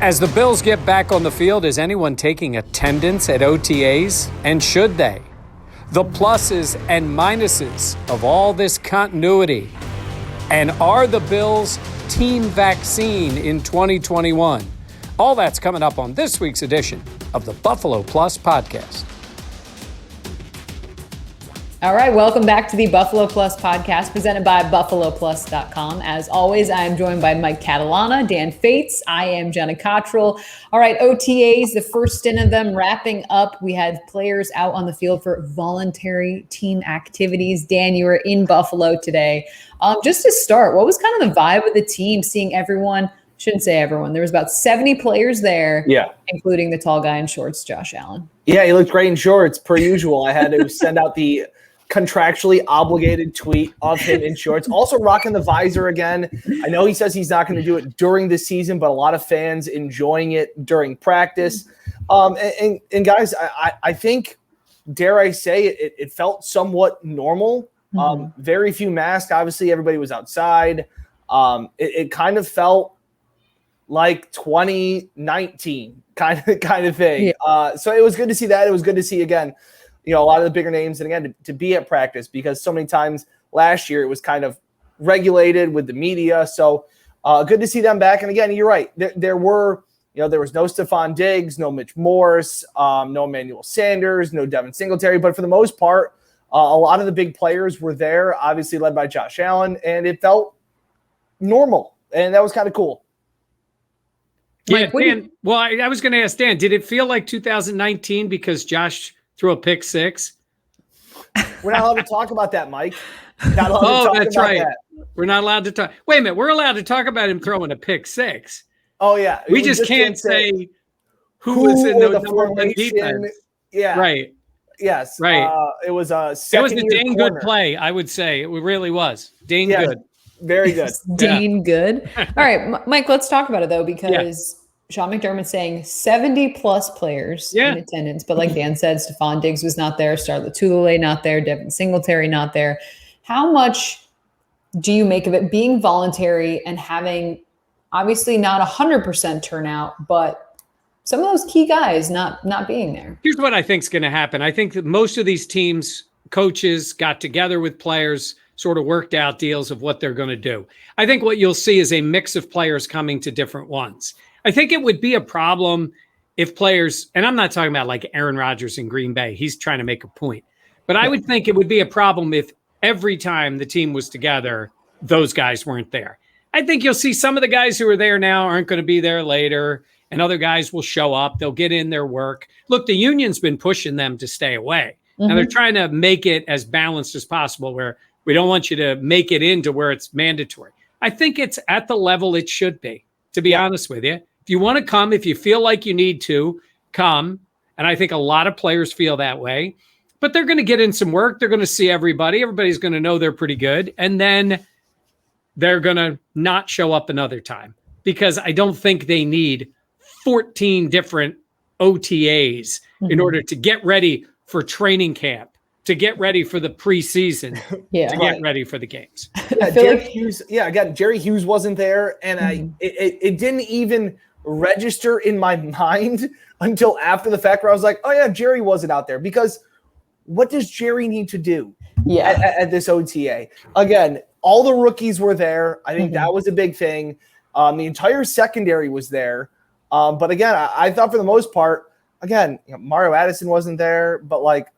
As the Bills get back on the field, is anyone taking attendance at OTAs? And should they? The pluses and minuses of all this continuity. And are the Bills team vaccine in 2021? All that's coming up on this week's edition of the Buffalo Plus podcast. All right, welcome back to the Buffalo Plus podcast presented by BuffaloPlus.com. As always, I am joined by Mike Catalana, Dan Fetes. I am Jenna Cottrell. All right, OTAs, the first stint of them wrapping up. We had players out on the field for voluntary team activities. Dan, you were in Buffalo today. Just to start, what was kind of the vibe of the team, seeing everyone? Shouldn't say everyone. There was about 70 players there, including the tall guy in shorts, Josh Allen. Yeah, he looked great in shorts, per usual. I had to send out the contractually obligated tweet of him in shorts. Also rocking the visor again. I know he says he's not going to do it during the season, but a lot of fans enjoying it during practice. And guys, I think, dare I say, it felt somewhat normal. Very few masks. Obviously, everybody was outside. It kind of felt like 2019 kind of thing. Yeah. So it was good to see that. It was good to see, again, a lot of the bigger names, and again, to be at practice, because so many times last year it was kind of regulated with the media. So good to see them back. And again, you're right. There was no Stephon Diggs, no Mitch Morse, no Emmanuel Sanders, no Devin Singletary. But for the most part, a lot of the big players were there, obviously led by Josh Allen, and it felt normal. And that was kind of cool. Yeah, Dan, I was going to ask Dan, did it feel like 2019 because Josh threw a pick six? We're not allowed to talk about that, Mike. That's right. We're not allowed to talk. Wait a minute. We're allowed to talk about him throwing a pick six. Oh, yeah. We just can't say who was in the number one defense. Yeah. Right. Yes. Right. It was a dang good play, I would say. It really was. Dang good. Very good. Dang good. All right, Mike, let's talk about it, though, because Sean McDermott saying 70-plus players in attendance. But like Dan said, Stephon Diggs was not there. Starlet Tulele not there. Devin Singletary not there. How much do you make of it being voluntary and having obviously not 100% turnout, but some of those key guys not being there? Here's what I think is going to happen. I think that most of these teams, coaches got together with players, sort of worked out deals of what they're going to do. I think what you'll see is a mix of players coming to different ones. I think it would be a problem if players, and I'm not talking about like Aaron Rodgers in Green Bay. He's trying to make a point. But I would think it would be a problem if every time the team was together, those guys weren't there. I think you'll see some of the guys who are there now aren't going to be there later, and other guys will show up. They'll get in their work. Look, the union's been pushing them to stay away. And they're trying to make it as balanced as possible, where we don't want you to make it into where it's mandatory. I think it's at the level it should be, to be honest with you. If you want to come, if you feel like you need to, come. And I think a lot of players feel that way. But they're going to get in some work. They're going to see everybody. Everybody's going to know they're pretty good. And then they're going to not show up another time, because I don't think they need 14 different OTAs in order to get ready for training camp, to get ready for the preseason, to get ready for the games. Jerry Hughes wasn't there, and it didn't even register in my mind until after the fact, where I was like, oh yeah, Jerry wasn't out there, because what does Jerry need to do at this OTA? Again, all the rookies were there. I think that was a big thing. The entire secondary was there. But again, I thought for the most part, again, Mario Addison wasn't there, but like,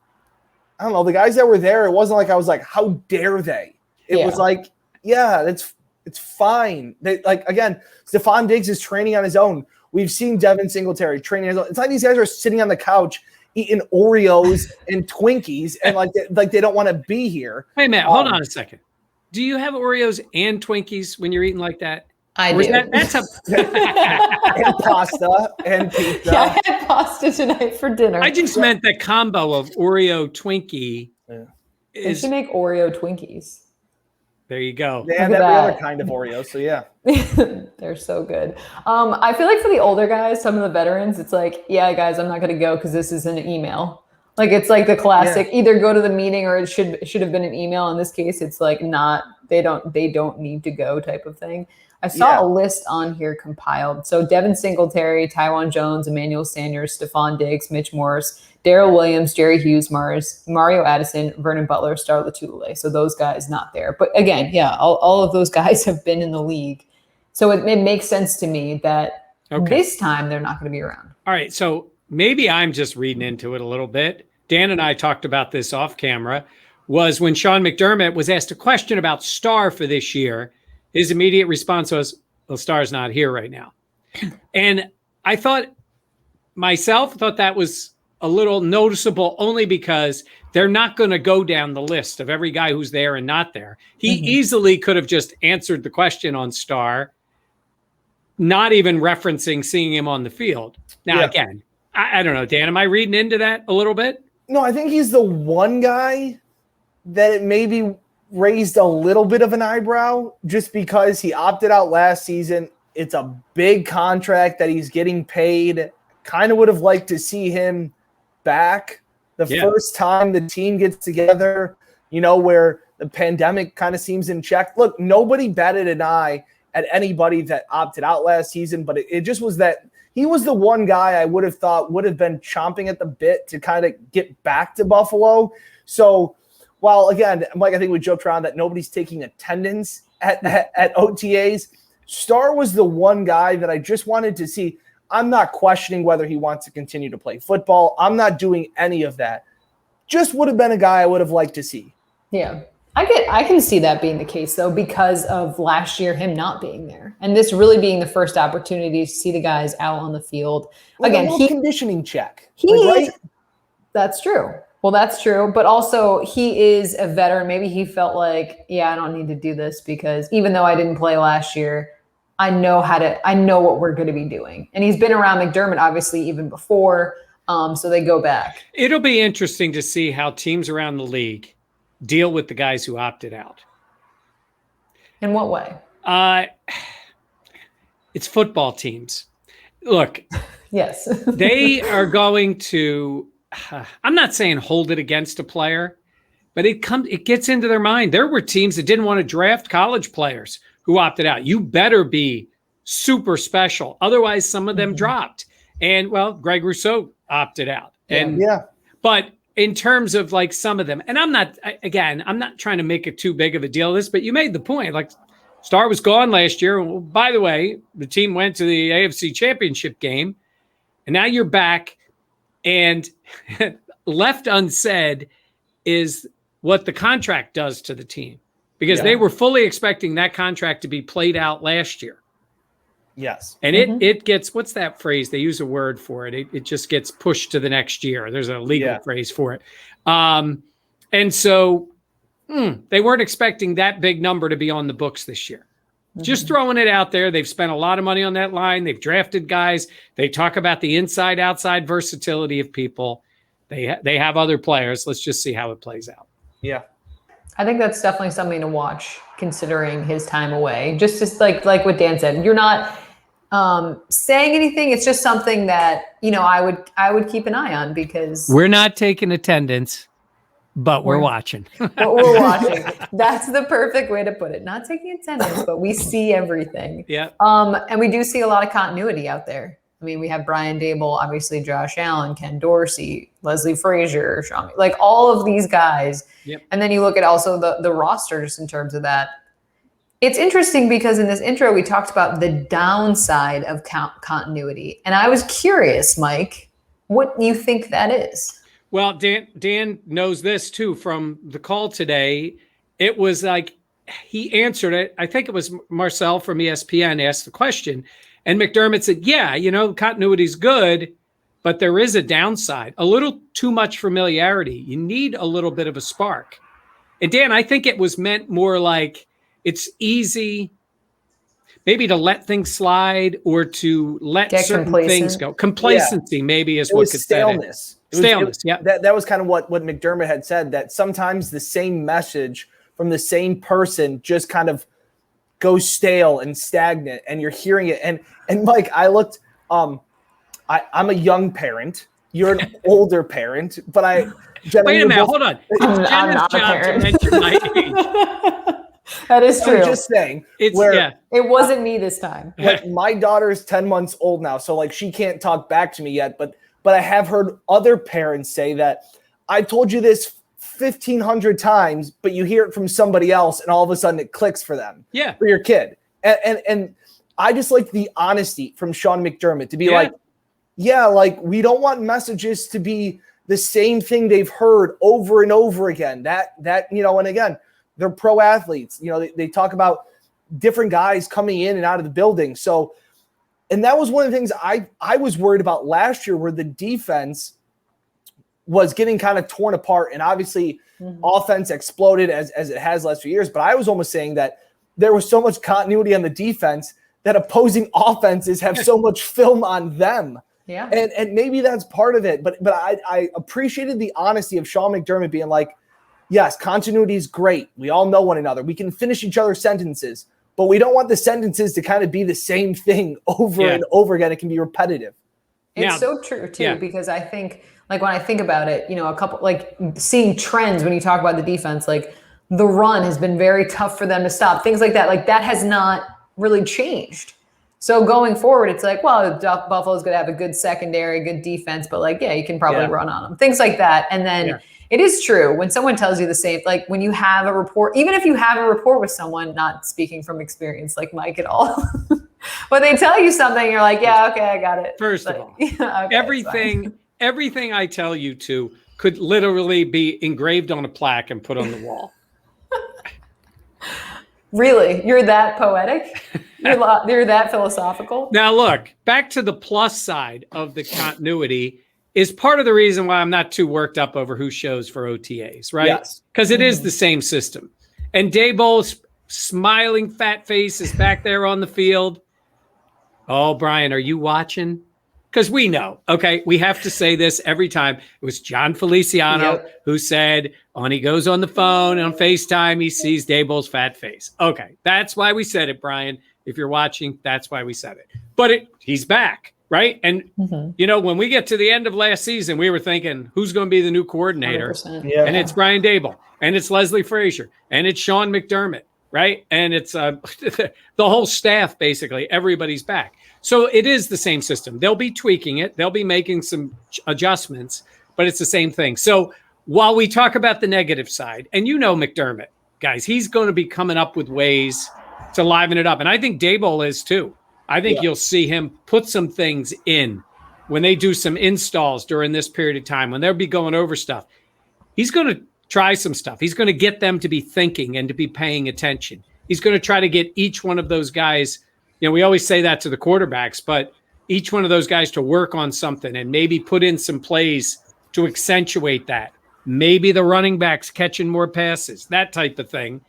I don't know, the guys that were there, it wasn't like I was like, how dare they? It was like, it's fine. They, like, again, Stephon Diggs is training on his own. We've seen Devin Singletary training on his own. It's like these guys are sitting on the couch eating Oreos and Twinkies, and like they don't want to be here. Hey, Matt, hold on a second. Do you have Oreos and Twinkies when you're eating like that? I do. That's and pasta and pizza. Yeah, I had pasta tonight for dinner. I just meant the combo of Oreo Twinkie. They should make Oreo Twinkies. There you go. They have every other kind of Oreo, so yeah. They're so good. I feel like for the older guys, some of the veterans, it's like, yeah, guys, I'm not going to go because this is an email. Like, it's like the classic, either go to the meeting or it should have been an email. In this case, it's like not, they don't need to go type of thing. I saw a list on here compiled. So Devin Singletary, Tywan Jones, Emmanuel Sanders, Stephon Diggs, Mitch Morse, Darrell Williams, Jerry Hughes, Mario Addison, Vernon Butler, Star Lotulelei. So those guys not there. But again, all of those guys have been in the league. So it makes sense to me that this time they're not going to be around. All right. So maybe I'm just reading into it a little bit. Dan and I talked about this off camera, was when Sean McDermott was asked a question about Star for this year. His immediate response was, well, Star's not here right now. And I thought that was a little noticeable only because they're not going to go down the list of every guy who's there and not there. He easily could have just answered the question on Star, not even referencing seeing him on the field. Now, again, I don't know, Dan, am I reading into that a little bit? No, I think he's the one guy that it maybe raised a little bit of an eyebrow just because he opted out last season. It's a big contract that he's getting paid. Kind of would have liked to see him back the first time the team gets together, where the pandemic kind of seems in check. Look, nobody batted an eye at anybody that opted out last season, but it just was that he was the one guy I would have thought would have been chomping at the bit to kind of get back to Buffalo. So while, again, Mike, I think we joked around that nobody's taking attendance at OTAs, Star was the one guy that I just wanted to see. I'm not questioning whether he wants to continue to play football. I'm not doing any of that. Just would have been a guy I would have liked to see. Yeah. I can see that being the case, though, because of last year, him not being there. And this really being the first opportunity to see the guys out on the field. Again, conditioning check. Right? That's true. Well, that's true. But also, he is a veteran. Maybe he felt like, I don't need to do this because even though I didn't play last year, I know what we're going to be doing. And he's been around McDermott, obviously, even before. So they go back. It'll be interesting to see how teams around the league deal with the guys who opted out. In what way? It's football teams. Look, yes, they are going to, I'm not saying hold it against a player, but it gets into their mind. There were teams that didn't want to draft college players who opted out. You better be super special. Otherwise, some of them dropped. And, well, Greg Rousseau opted out. But in terms of like some of them, and I'm not trying to make it too big of a deal of this, but you made the point. Like Star was gone last year. Well, by the way, the team went to the AFC Championship game, and now you're back. And left unsaid is what the contract does to the team, because they were fully expecting that contract to be played out last year. Yes. And it gets, what's that phrase? They use a word for it. It just gets pushed to the next year. There's a legal phrase for it. And so they weren't expecting that big number to be on the books this year. Just throwing it out there. They've spent a lot of money on that line. They've drafted guys. They talk about the inside outside versatility of people. They have other players. Let's just see how it plays out. Yeah. I think that's definitely something to watch considering his time away. Just like what Dan said, you're not saying anything. It's just something that, I would keep an eye on because we're not taking attendance, but we're watching. But we're watching. That's the perfect way to put it. Not taking attendance, but we see everything. Yeah. And we do see a lot of continuity out there. I mean, we have Brian Dable, obviously Josh Allen, Ken Dorsey, Leslie Frazier, Sean, like all of these guys. Yep. And then you look at also the rosters in terms of that. It's interesting because in this intro, we talked about the downside of continuity. And I was curious, Mike, what you think that is. Well, Dan knows this too from the call today. It was like he answered it. I think it was Marcel from ESPN asked the question. And McDermott said, continuity is good, but there is a downside, a little too much familiarity. You need a little bit of a spark. And Dan, I think it was meant more like it's easy maybe to let things slide or to let certain things go. Complacency maybe is what could staleness. Staleness, That was kind of what McDermott had said, that sometimes the same message from the same person just kind of goes stale and stagnant, and you're hearing it. And Mike, I looked, I'm a young parent. You're an older parent, but Jenna, wait a minute, hold on. It's Jenna's job to mention my age. That is true. I'm just saying. It wasn't me this time. Like my daughter's 10 months old now, so like she can't talk back to me yet, but I have heard other parents say that I told you this 1,500 times, but you hear it from somebody else and all of a sudden it clicks for them. Yeah. For your kid. And I just like the honesty from Sean McDermott to be like, like we don't want messages to be the same thing they've heard over and over again. That and again, they're pro athletes. They talk about different guys coming in and out of the building. So, and that was one of the things I was worried about last year, where the defense was getting kind of torn apart, and obviously offense exploded as it has last few years. But I was almost saying that there was so much continuity on the defense that opposing offenses have so much film on them. Yeah. And maybe that's part of it. But I appreciated the honesty of Sean McDermott being like, yes, continuity is great. We all know one another. We can finish each other's sentences, but we don't want the sentences to kind of be the same thing over and over again. It can be repetitive. It's so true too, because I think, like, when I think about it, a couple, like, seeing trends when you talk about the defense, like the run has been very tough for them to stop, things like that. Like, that has not really changed. So going forward, it's like, well, Buffalo's going to have a good secondary, good defense, but like, you can probably run on them, things like that. And then it is true when someone tells you the same, like when you have a report, even if you have a report with someone, not speaking from experience like Mike at all, but they tell you something, you're like, yeah, okay, I got it. First of all, everything I tell you to could literally be engraved on a plaque and put on the wall. Really? You're that poetic? You're that philosophical? Now, look, back to the plus side of the continuity is part of the reason why I'm not too worked up over who shows for OTAs, right? Yes. Because it is the same system. And Daboll's smiling fat face is back there on the field. Oh, Brian, are you watching? Because we know, okay, we have to say this every time. It was John Feliciano who said, when he goes on the phone and on FaceTime, he sees Daboll's fat face. Okay, that's why we said it, Brian. If you're watching, that's why we said it. But he's back, right? And, when we get to the end of last season, we were thinking, who's going to be the new coordinator? 100%. Yeah. And it's Brian Daboll, and it's Leslie Frazier, and it's Sean McDermott, right? And it's the whole staff, basically. Everybody's back. So it is the same system. They'll be tweaking it. They'll be making some adjustments, but it's the same thing. So while we talk about the negative side, and McDermott, guys, he's going to be coming up with ways to liven it up. And I think Daboll is too. I think you'll see him put some things in when they do some installs during this period of time, when they'll be going over stuff. He's going to try some stuff. He's going to get them to be thinking and to be paying attention. He's going to try to get each one of those guys. We always say that to the quarterbacks, but each one of those guys to work on something and maybe put in some plays to accentuate that. Maybe the running backs catching more passes, that type of thing,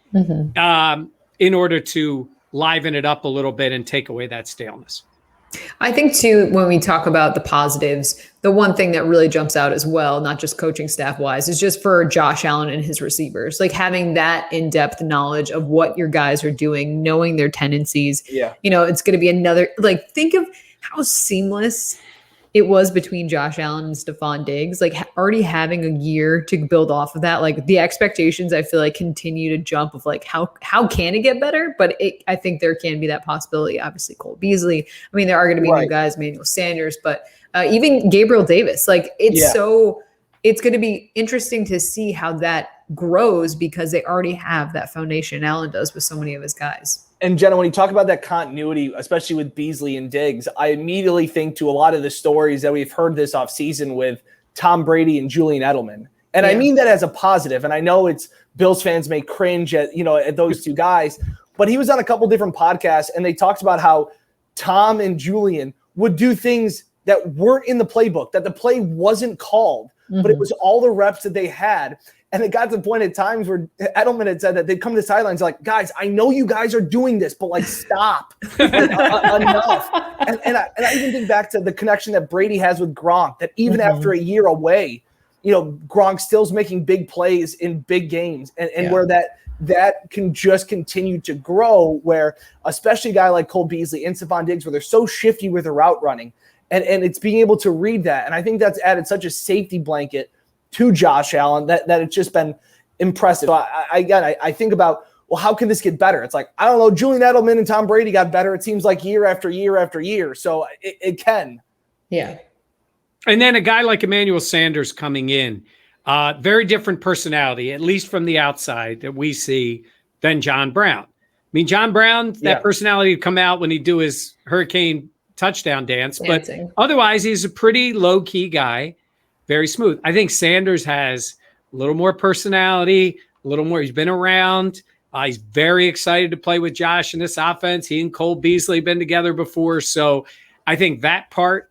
in order to liven it up a little bit and take away that staleness. I think too, when we talk about the positives, the one thing that really jumps out as well, not just coaching staff wise, is just for Josh Allen and his receivers, like having that in-depth knowledge of what your guys are doing, knowing their tendencies. Yeah. It's going to be another, like, think of how seamless it was between Josh Allen and Stephon Diggs, like already having a year to build off of that. Like the expectations, I feel like, continue to jump of like, how can it get better? But I think there can be that possibility. Obviously, Cole Beasley. I mean, there are going to be new guys, Emmanuel Sanders, but even Gabriel Davis. Like it's going to be interesting to see how that grows because they already have that foundation. Allen does with so many of his guys. And Jenna, when you talk about that continuity, especially with Beasley and Diggs, I immediately think to a lot of the stories that we've heard this offseason with Tom Brady and Julian Edelman. And I mean that as a positive. And I know it's Bills fans may cringe at those two guys, but he was on a couple different podcasts and they talked about how Tom and Julian would do things that weren't in the playbook, that the play wasn't called, but it was all the reps that they had. And it got to the point at times where Edelman had said that they'd come to the sidelines like, guys, I know you guys are doing this, but like, stop. Enough. And I even think back to the connection that Brady has with Gronk, that even after a year away, Gronk still's making big plays in big games and where that can just continue to grow, where especially a guy like Cole Beasley and Stephon Diggs, where they're so shifty with their route running and it's being able to read that. And I think that's added such a safety blanket to Josh Allen that it's just been impressive. So I think about well, how can this get better? It's like, I don't know. Julian Edelman and Tom Brady got better. It seems like year after year after year. So it can. Yeah. And then a guy like Emmanuel Sanders coming in, very different personality, at least from the outside that we see, than John Brown. I mean, John Brown, that personality would come out when he'd do his hurricane touchdown dance. Dancing. But otherwise, he's a pretty low-key guy, very smooth. I think Sanders has a little more personality, a little more. He's been around. He's very excited to play with Josh in this offense. He and Cole Beasley have been together before. So I think that part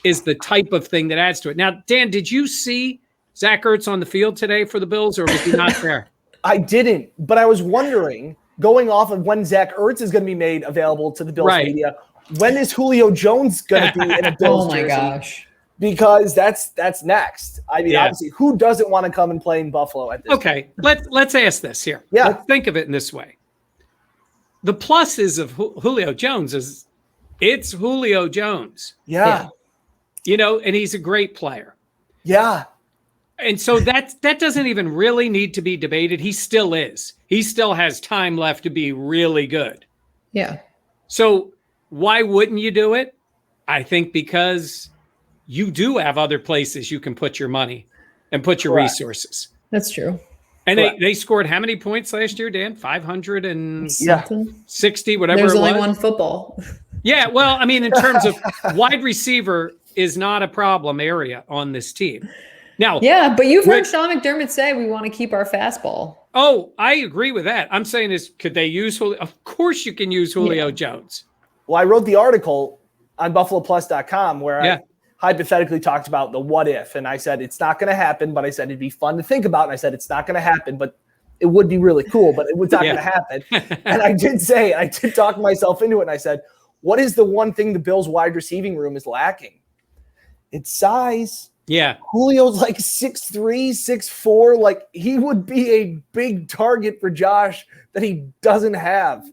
is the type of thing that adds to it. Now, Dan, did you see Zach Ertz on the field today for the Bills, or was he not there? I didn't, but I was wondering, going off of when Zach Ertz is going to be made available to the Bills media, when is Julio Jones going to be in a Bills jersey? Gosh. Because that's next. I mean, obviously, who doesn't want to come and play in Buffalo at this point? Let's ask this here. Yeah. Let's think of it in this way. The pluses of Julio Jones is it's Julio Jones. Yeah. You know, and he's a great player. Yeah. And so that doesn't even really need to be debated. He still is. He still has time left to be really good. Yeah. So why wouldn't you do it? I think because you do have other places you can put your money and put your resources. That's true. And they scored how many points last year, Dan? 560, whatever There's it was. only one football. Yeah, well, I mean, in terms of wide receiver is not a problem area on this team. Now, yeah, but you've heard Sean McDermott say we want to keep our fastball. Oh, I agree with that. I'm saying is, could they use Julio? Of course you can use Julio Jones. Well, I wrote the article on BuffaloPlus.com where I hypothetically talked about the what if, and I said it's not going to happen, but I said it'd be fun to think about, and I said it's not going to happen, but it would be really cool, but it was not going to happen. And I did talk myself into it, and I said, what is the one thing the Bills' wide receiving room is lacking? It's size. Yeah. Julio's like 6'3", 6'4". Like, he would be a big target for Josh that he doesn't have.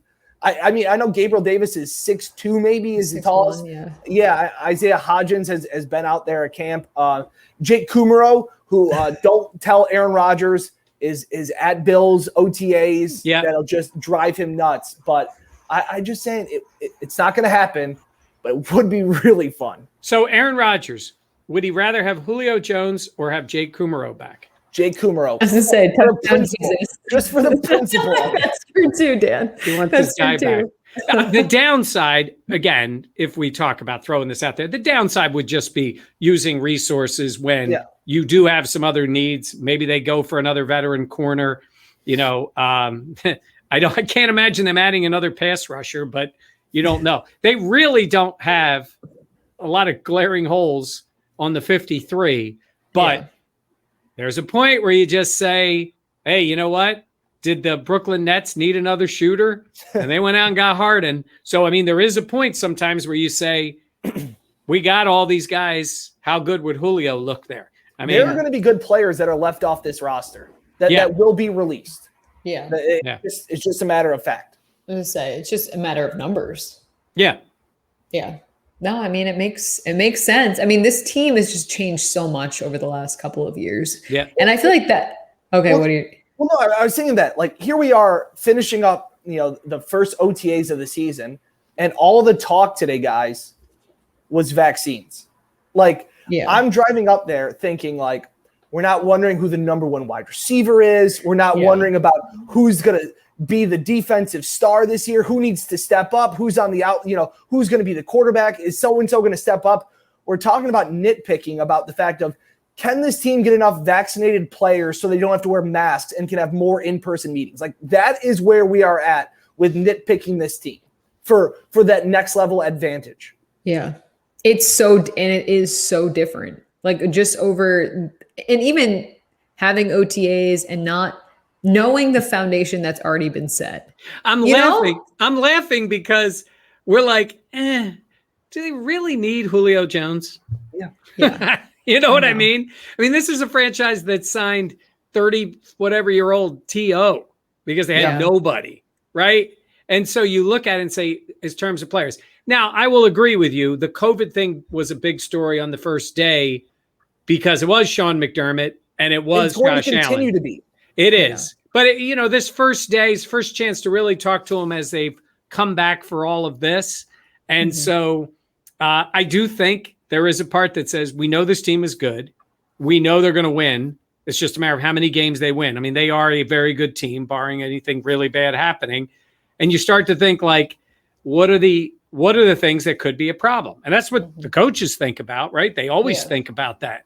I mean, I know Gabriel Davis is 6'2", maybe is the tallest. Yeah, Isaiah Hodgins has been out there at camp. Jake Kumaro, who don't tell Aaron Rodgers, is at Bills OTAs. Yeah. That'll just drive him nuts. But I just saying it's not going to happen, but it would be really fun. So Aaron Rodgers, would he rather have Julio Jones or have Jake Kumaro back? Jake Kumaro. I was going to say, just for the principle. That's true too, Dan. He wants this guy back. The downside, again, if we talk about throwing this out there, the downside would just be using resources when you do have some other needs. Maybe they go for another veteran corner. You know, I can't imagine them adding another pass rusher, but you don't know. They really don't have a lot of glaring holes on the 53, but there's a point where you just say, hey, you know what? Did the Brooklyn Nets need another shooter? And they went out and got Harden. So, I mean, there is a point sometimes where you say, we got all these guys. How good would Julio look there? I mean, there are going to be good players that are left off this roster that will be released. Yeah. It's just a matter of fact. I was going to say, it's just a matter of numbers. Yeah. Yeah. No, I mean, it makes sense. I mean, this team has just changed so much over the last couple of years. Yeah. And I feel like that. Okay. What do you? Well, no, I was thinking that, like, here we are finishing up, the first OTAs of the season, and all the talk today, guys, was vaccines. Like, I'm driving up there thinking, like, we're not wondering who the number one wide receiver is. We're not wondering about who's going to be the defensive star this year, who needs to step up, who's on the out, who's going to be the quarterback, is so-and-so going to step up. We're talking about nitpicking about the fact of, can this team get enough vaccinated players so they don't have to wear masks and can have more in-person meetings? Like, that is where we are at with nitpicking this team for that next level advantage. Yeah. It is so different. Like, just over, and even having OTAs and not knowing the foundation that's already been set. I'm laughing because we're like, do they really need Julio Jones? Yeah. You know what I mean? I mean, this is a franchise that signed 30-whatever-year-old T.O. because they had nobody, right? And so you look at it and say, in terms of players. Now, I will agree with you. The COVID thing was a big story on the first day because it was Sean McDermott and it was Josh Allen. It's going to continue to be. It is. But this first chance to really talk to them as they've come back for all of this. And so I do think there is a part that says, we know this team is good. We know they're going to win. It's just a matter of how many games they win. I mean, they are a very good team, barring anything really bad happening. And you start to think like, what are the things that could be a problem? And that's what the coaches think about, right? They always think about that.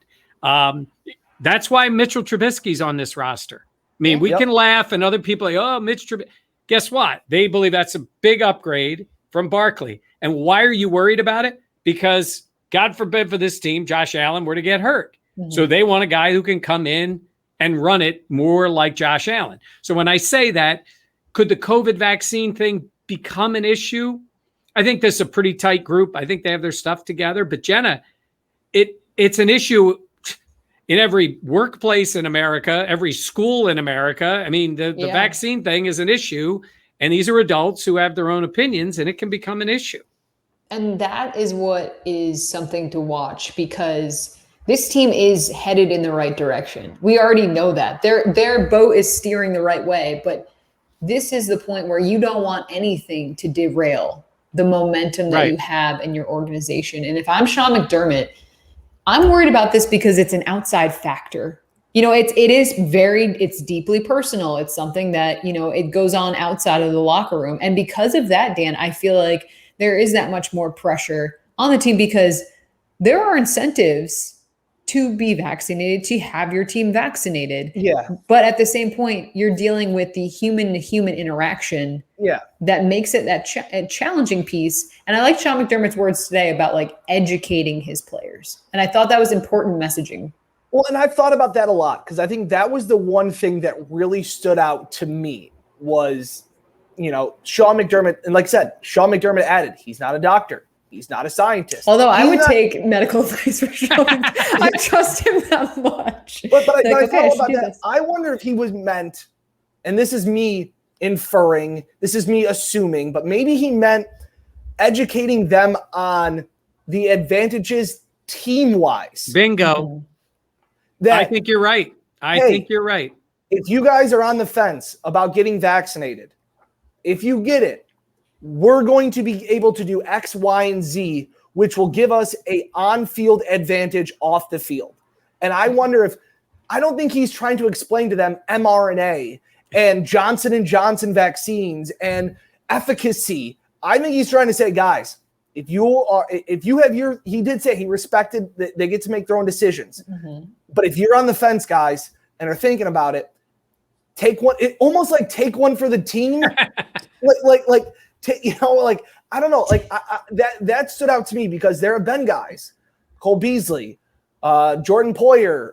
That's why Mitchell Trubisky's on this roster. I mean, we can laugh and other people are like, oh, Mitch Trubisky. Guess what? They believe that's a big upgrade from Barkley. And why are you worried about it? Because God forbid for this team, Josh Allen were to get hurt. So they want a guy who can come in and run it more like Josh Allen. So when I say that, could the COVID vaccine thing become an issue? I think this is a pretty tight group. I think they have their stuff together. But Jenna, it's an issue in every workplace in America, every school in America. I mean, the vaccine thing is an issue. And these are adults who have their own opinions, and it can become an issue. And that is what is something to watch, because this team is headed in the right direction. We already know that. Their boat is steering the right way, but this is the point where you don't want anything to derail the momentum that you have in your organization. And if I'm Sean McDermott, I'm worried about this because it's an outside factor. It's deeply personal. It's something that, it goes on outside of the locker room. And because of that, Dan, I feel like there is that much more pressure on the team, because there are incentives to be vaccinated, to have your team vaccinated. Yeah. But at the same point, you're dealing with the human to human interaction. Yeah. That makes it that challenging piece. And I like Sean McDermott's words today about like educating his players. And I thought that was important messaging. Well, and I've thought about that a lot, because I think that was the one thing that really stood out to me was, Sean McDermott. And like I said, Sean McDermott added, he's not a doctor. He's not a scientist. Although I would take medical advice for Sean. I trust him that much. But I thought about that. I wonder if he was meant, and this is me inferring, this is me assuming, but maybe he meant educating them on the advantages team-wise. Bingo. I think you're right. I think you're right. If you guys are on the fence about getting vaccinated, if you get it, we're going to be able to do X, Y, and Z, which will give us a on-field advantage off the field. And I wonder I don't think he's trying to explain to them mRNA and Johnson & Johnson vaccines and efficacy. I think he's trying to say, guys, he did say he respected that they get to make their own decisions. But if you're on the fence, guys, and are thinking about it, take one. Almost like take one for the team. I don't know. That stood out to me, because there have been guys, Cole Beasley, Jordan Poyer,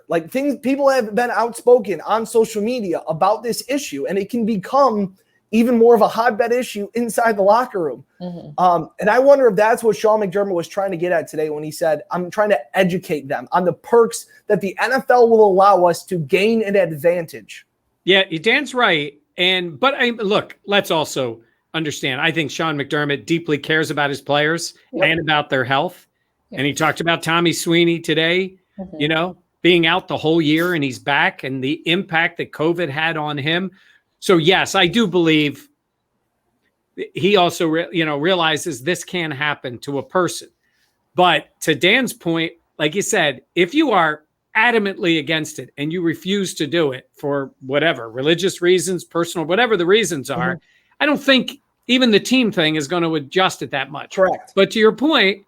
people have been outspoken on social media about this issue, and it can become even more of a hotbed issue inside the locker room. And I wonder if that's what Sean McDermott was trying to get at today when he said, I'm trying to educate them on the perks that the NFL will allow us to gain an advantage. Yeah, Dan's right. But look, let's also understand, I think Sean McDermott deeply cares about his players and about their health. And he talked about Tommy Sweeney today, being out the whole year, and he's back, and the impact that COVID had on him. So yes, I do believe he also, realizes this can happen to a person. But to Dan's point, like you said, if you are adamantly against it and you refuse to do it for whatever, religious reasons, personal, whatever the reasons are, I don't think even the team thing is going to adjust it that much. Correct. But to your point,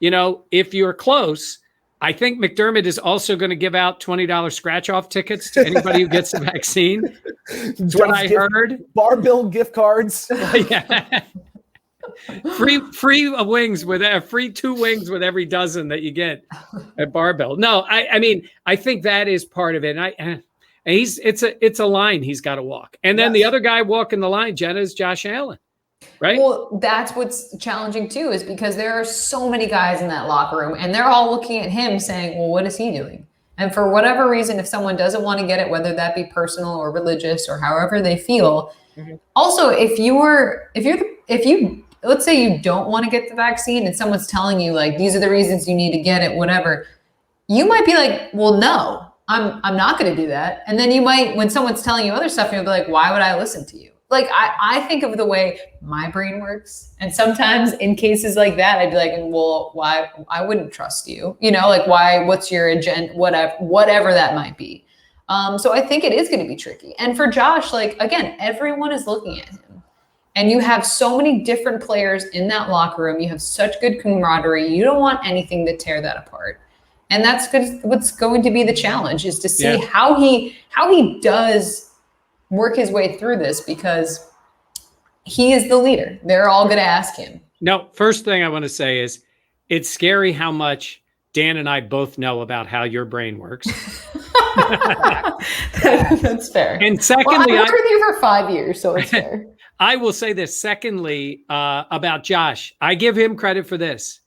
if you're close, I think McDermott is also going to give out $20 scratch-off tickets to anybody who gets the vaccine. That's what I heard. Bar bill gift cards. Yeah. Free wings with free 2 wings with every dozen that you get at Barbell. No, I mean, I think that is part of it. And it's a line he's got to walk. And then the other guy walking the line, Jenna, is Josh Allen. Right. Well, that's what's challenging too, is because there are so many guys in that locker room, and they're all looking at him saying, well, what is he doing? And for whatever reason, if someone doesn't want to get it, whether that be personal or religious or however they feel, also, if you let's say you don't want to get the vaccine and someone's telling you like, these are the reasons you need to get it, whatever, you might be like, well, no, I'm not going to do that. And then you might, when someone's telling you other stuff, you'll be like, why would I listen to you? Like, I think of the way my brain works. And sometimes in cases like that, I'd be like, well, why? I wouldn't trust you, like why, what's your agenda, whatever that might be. So I think it is going to be tricky. And for Josh, like, again, everyone is looking at him. And you have so many different players in that locker room. You have such good camaraderie. You don't want anything to tear that apart. And that's good. What's going to be the challenge is to see how he does work his way through this, because he is the leader. They're all going to ask him. No, first thing I want to say is it's scary how much Dan and I both know about how your brain works. That's fair. And secondly, I worked with you for 5 years, so it's fair. I will say this. Secondly, about Josh, I give him credit for this.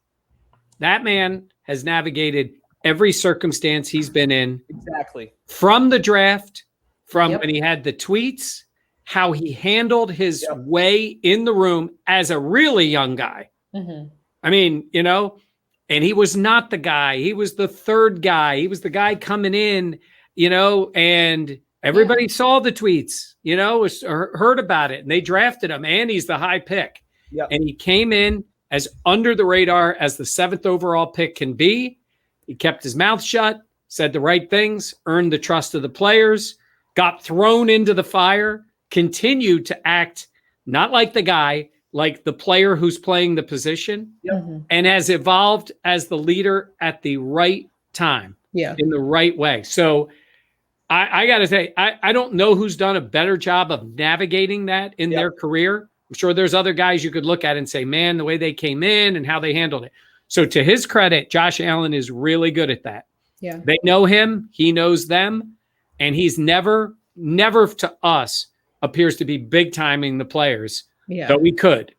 That man has navigated every circumstance he's been in. Exactly. From the draft, from when he had the tweets, how he handled his way in the room as a really young guy. Mm-hmm. I mean, and he was not the guy. He was the third guy. He was the guy coming in, and everybody saw the tweets, heard about it, and they drafted him, and he's the high pick. Yep. And he came in as under the radar as the 7th overall pick can be. He kept his mouth shut, said the right things, earned the trust of the players, got thrown into the fire, continued to act not like the guy, like the player who's playing the position, and has evolved as the leader at the right time, in the right way. So I got to say, I don't know who's done a better job of navigating that in their career. I'm sure there's other guys you could look at and say, man, the way they came in and how they handled it. So to his credit, Josh Allen is really good at that. Yeah. They know him. He knows them. And he's never to us appears to be big timing the players. Yeah. But we could.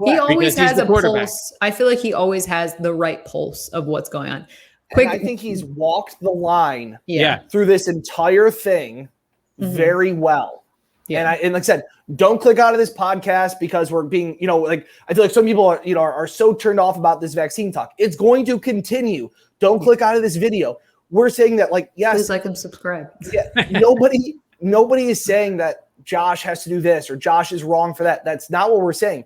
He always has a pulse. I feel like he always has the right pulse of what's going on. I think he's walked the line through this entire thing very well. Yeah. And like I said, don't click out of this podcast because we're being, I feel like some people are so turned off about this vaccine talk. It's going to continue. Don't click out of this video. We're saying that, yes. Please like and subscribe. Yeah. Nobody is saying that Josh has to do this or Josh is wrong for that. That's not what we're saying.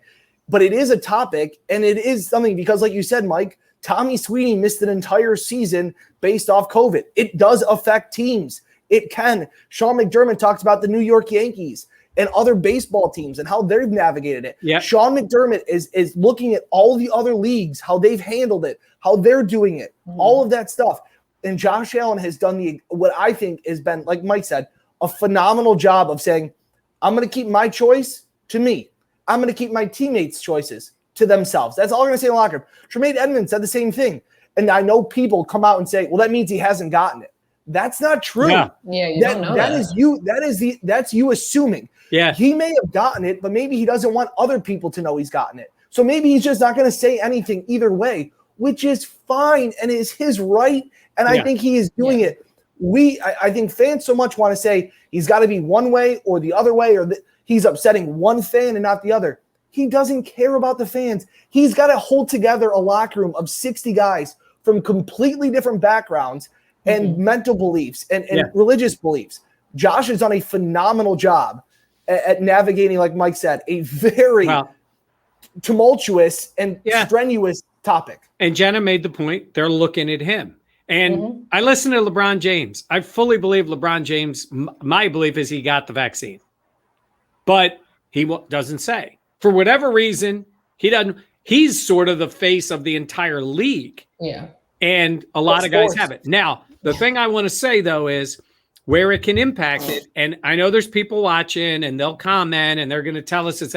But it is a topic, and it is something because, like you said, Mike, Tommy Sweeney missed an entire season based off COVID. It does affect teams. It can. Sean McDermott talks about the New York Yankees and other baseball teams and how they've navigated it. Yep. Sean McDermott is looking at all the other leagues, how they've handled it, how they're doing it, all of that stuff. And Josh Allen has done what I think has been, like Mike said, a phenomenal job of saying, I'm going to keep my choice to me. I'm going to keep my teammates' choices to themselves. That's all we're going to say in the locker room. Tremaine Edmonds said the same thing. And I know people come out and say, well, that means he hasn't gotten it. That's not true. Yeah, you don't know that. That's you assuming. Yeah. He may have gotten it, but maybe he doesn't want other people to know he's gotten it. So maybe he's just not going to say anything either way, which is fine and is his right. And I think he is doing it. I think fans so much want to say he's got to be one way or the other way, or he's upsetting one fan and not the other. He doesn't care about the fans. He's got to hold together a locker room of 60 guys from completely different backgrounds and mental beliefs and religious beliefs. Josh has done a phenomenal job at navigating, like Mike said, a very tumultuous and strenuous topic. And Jenna made the point, they're looking at him. And I listen to LeBron James. I fully believe LeBron James, my belief is he got the vaccine. But he doesn't say. For whatever reason, he doesn't. He's sort of the face of the entire league. Yeah. And a lot of guys have it. Now, the thing I want to say, though, is where it can impact it. And I know there's people watching and they'll comment and they're going to tell us it's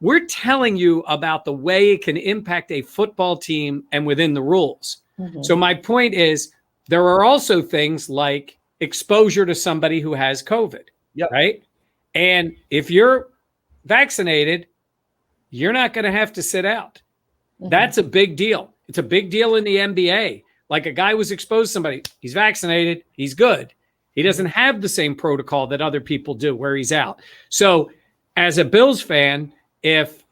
we're telling you about the way it can impact a football team and within the rules. So my point is there are also things like exposure to somebody who has COVID, right? And if you're vaccinated, you're not going to have to sit out. That's a big deal. It's a big deal in the NBA. Like a guy was exposed to somebody, he's vaccinated, he's good. He doesn't have the same protocol that other people do where he's out. So as a Bills fan, if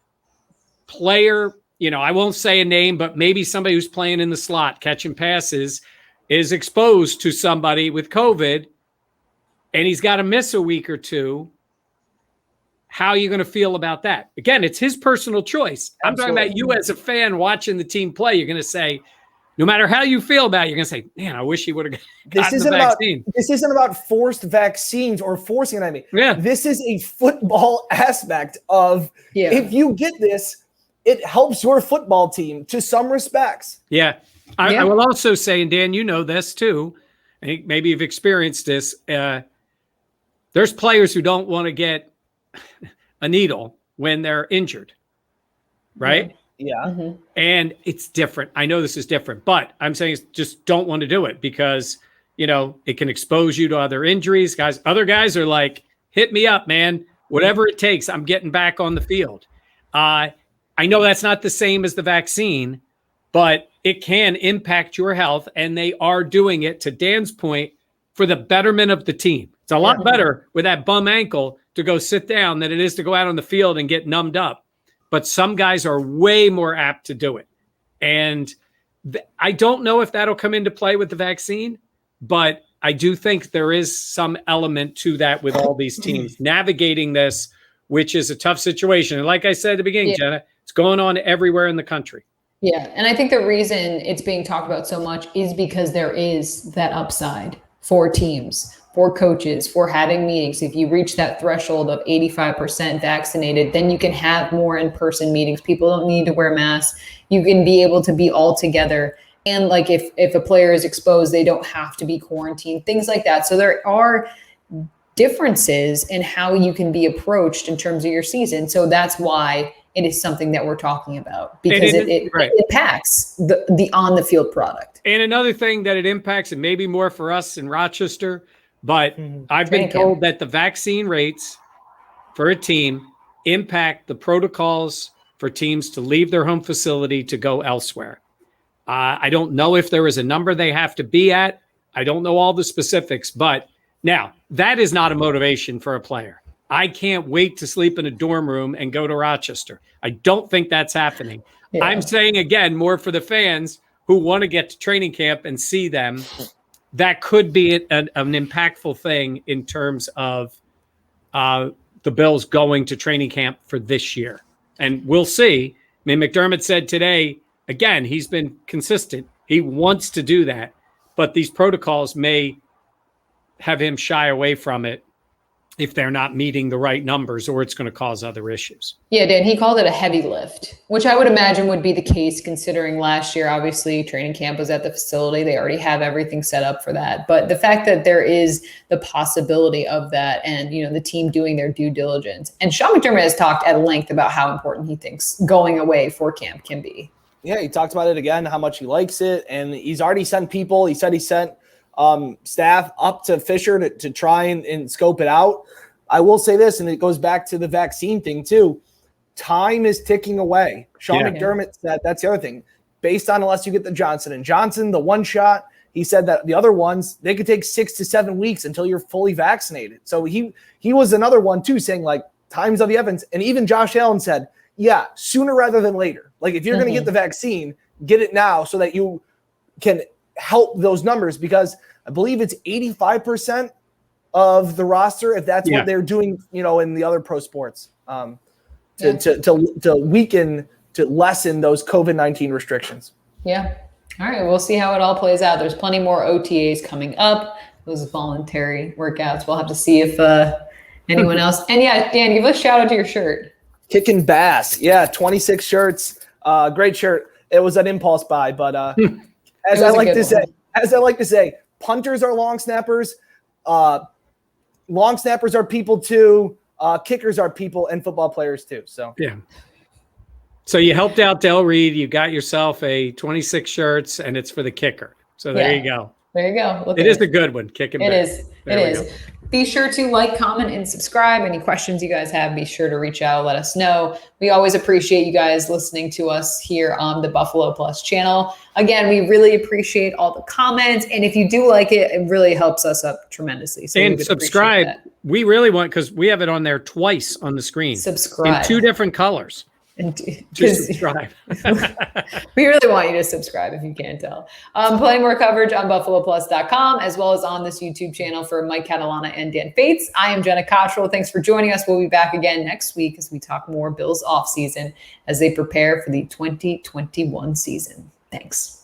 player, I won't say a name, but maybe somebody who's playing in the slot, catching passes, is exposed to somebody with COVID and he's got to miss a week or two, how are you going to feel about that? Again, it's his personal choice. I'm talking about you as a fan watching the team play. You're going to say, no matter how you feel about it, you're going to say, man, I wish he would have gotten the vaccine. This isn't about forced vaccines or forcing it on me. Yeah. This is a football aspect of if you get this, it helps your football team to some respects. Yeah. I will also say, and Dan, you know this too, and maybe you've experienced this, there's players who don't want to get a needle when they're injured, right? Yeah. Mm-hmm. And it's different. I know this is different, but I'm saying just don't want to do it because, it can expose you to other injuries. Other guys are like, hit me up, man. Whatever it takes, I'm getting back on the field. I know that's not the same as the vaccine, but it can impact your health, and they are doing it, to Dan's point, for the betterment of the team. It's a lot better with that bum ankle to go sit down than it is to go out on the field and get numbed up. But some guys are way more apt to do it. And I don't know if that'll come into play with the vaccine, but I do think there is some element to that with all these teams navigating this, which is a tough situation. And like I said at the beginning, Jenna, it's going on everywhere in the country. Yeah. And I think the reason it's being talked about so much is because there is that upside for teams, for coaches, for having meetings. If you reach that threshold of 85% vaccinated, then you can have more in-person meetings. People don't need to wear masks. You can be able to be all together. And like if a player is exposed, they don't have to be quarantined, things like that. So there are differences in how you can be approached in terms of your season. So that's why it is something that we're talking about, because it impacts the on the field product. And another thing that it impacts, and maybe more for us in Rochester, but I've been told that the vaccine rates for a team impact the protocols for teams to leave their home facility to go elsewhere. I don't know if there is a number they have to be at. I don't know all the specifics, but now that is not a motivation for a player. I can't wait to sleep in a dorm room and go to Rochester. I don't think that's happening. Yeah. I'm saying, again, more for the fans who want to get to training camp and see them. That could be an impactful thing in terms of the Bills going to training camp for this year. And we'll see. I mean, McDermott said today, again, he's been consistent. He wants to do that. But these protocols may have him shy away from it if they're not meeting the right numbers, or it's going to cause other issues. Yeah, Dan, he called it a heavy lift, which I would imagine would be the case considering last year, obviously, training camp was at the facility. They already have everything set up for that. But the fact that there is the possibility of that and, the team doing their due diligence. And Sean McDermott has talked at length about how important he thinks going away for camp can be. Yeah, he talked about it again, how much he likes it. And he's already sent people. He said he sent staff up to Fisher to try and scope it out. I will say this, and it goes back to the vaccine thing too. Time is ticking away. Sean McDermott said that's the other thing. Based on unless you get the Johnson & Johnson, the one shot, he said that the other ones, they could take 6 to 7 weeks until you're fully vaccinated. So he was another one too, saying like times of the evidence. And even Josh Allen said, yeah, sooner rather than later. Like if you're going to get the vaccine, get it now so that you can help those numbers, because I believe it's 85% of the roster, if that's what they're doing, in the other pro sports, to weaken, to lessen those COVID-19 restrictions. Yeah. All right. We'll see how it all plays out. There's plenty more OTAs coming up. Those voluntary workouts. We'll have to see if anyone else. And yeah, Dan, give a shout out to your shirt. Kicking Bass. Yeah. 26 shirts. Great shirt. It was an impulse buy, but as I like to say, punters are long snappers. Long snappers are people too. Kickers are people, and football players too. So yeah. So you helped out Del Reed. You got yourself a 26 shirts, and it's for the kicker. So there you go. There you go. It is a good one. Kicking back. It is. It is. Be sure to like, comment, and subscribe. Any questions you guys have, be sure to reach out. Let us know. We always appreciate you guys listening to us here on the Buffalo Plus channel. Again, we really appreciate all the comments. And if you do like it, it really helps us up tremendously. So and subscribe. We really want, because we have it on there twice on the screen. Subscribe. In 2 different colors. And Just subscribe. we really want you to subscribe if you can't tell. Plenty more coverage on buffaloplus.com as well as on this YouTube channel for Mike Catalana and Dan Fetes. I am Jenna Cottrell. Thanks for joining us. We'll be back again next week as we talk more Bills offseason as they prepare for the 2021 season. Thanks.